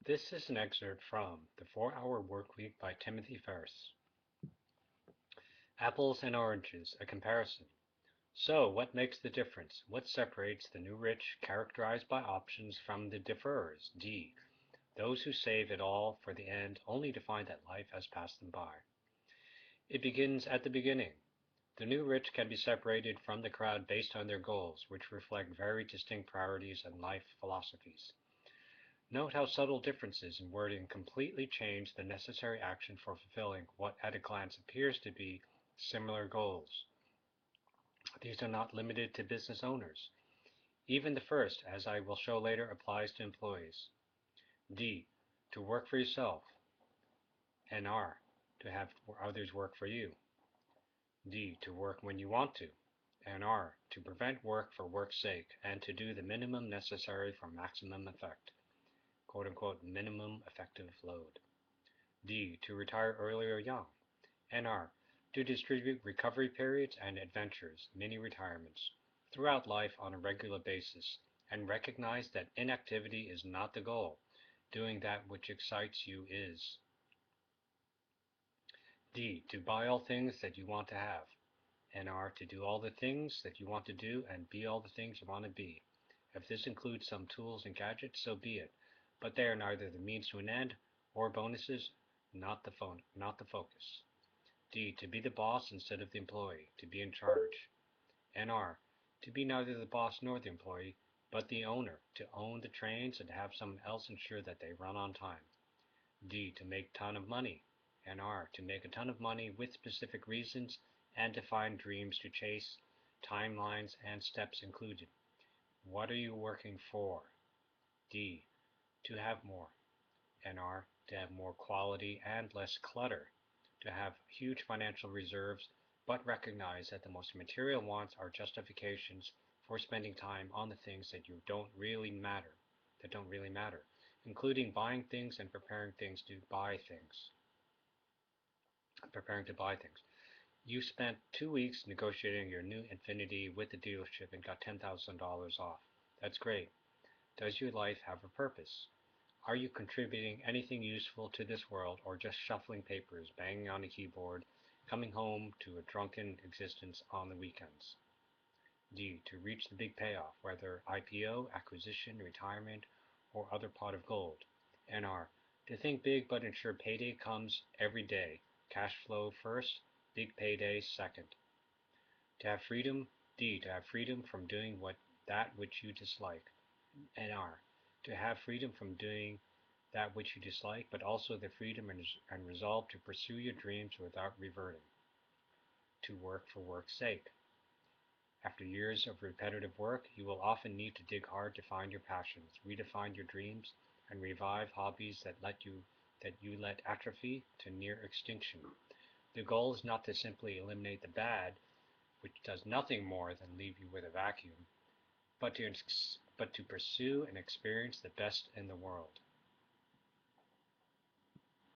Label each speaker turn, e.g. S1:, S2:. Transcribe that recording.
S1: This is an excerpt from The 4-Hour Workweek by Timothy Ferris. Apples and oranges, a comparison. So, what makes the difference? What separates the new rich, characterized by options, from the deferrers, D, those who save it all for the end, only to find that life has passed them by? It begins at the beginning. The new rich can be separated from the crowd based on their goals, which reflect very distinct priorities and life philosophies. Note how subtle differences in wording completely change the necessary action for fulfilling what at a glance appears to be similar goals. These are not limited to business owners. Even the first, as I will show later, applies to employees. D, to work for yourself. And R, to have others work for you. D, to work when you want to. And R, to prevent work for work's sake and to do the minimum necessary for maximum effect. Quote unquote, minimum effective load. D, to retire early or young. And R, to distribute recovery periods and adventures, mini retirements, throughout life on a regular basis, and recognize that inactivity is not the goal. Doing that which excites you is. D, to buy all things that you want to have. And R, to do all the things that you want to do and be all the things you want to be. If this includes some tools and gadgets, so be it, but they are neither the means to an end or bonuses, not the focus. D, to be the boss instead of the employee, to be in charge. And R, to be neither the boss nor the employee, but the owner, to own the trains and have someone else ensure that they run on time. D, to make a ton of money. And R, to make a ton of money with specific reasons and defined dreams to chase, timelines and steps included. What are you working for? D, to have more. And R, to have more quality and less clutter, to have huge financial reserves, but recognize that the most material wants are justifications for spending time on the things that don't really matter, including buying things and preparing to buy things. You spent 2 weeks negotiating your new Infiniti with the dealership and got $10,000 off. That's great. Does your life have a purpose? Are you contributing anything useful to this world, or just shuffling papers, banging on a keyboard, coming home to a drunken existence on the weekends? D, to reach the big payoff, whether IPO, acquisition, retirement, or other pot of gold. And R, to think big but ensure payday comes every day, cash flow first, big payday second. To have freedom. D, to have freedom from doing that which you dislike. And R, to have freedom from doing that which you dislike, but also the freedom and resolve to pursue your dreams without reverting. To work for work's sake. After years of repetitive work, you will often need to dig hard to find your passions, redefine your dreams, and revive hobbies that you let atrophy to near extinction. The goal is not to simply eliminate the bad, which does nothing more than leave you with a vacuum, but to pursue and experience the best in the world.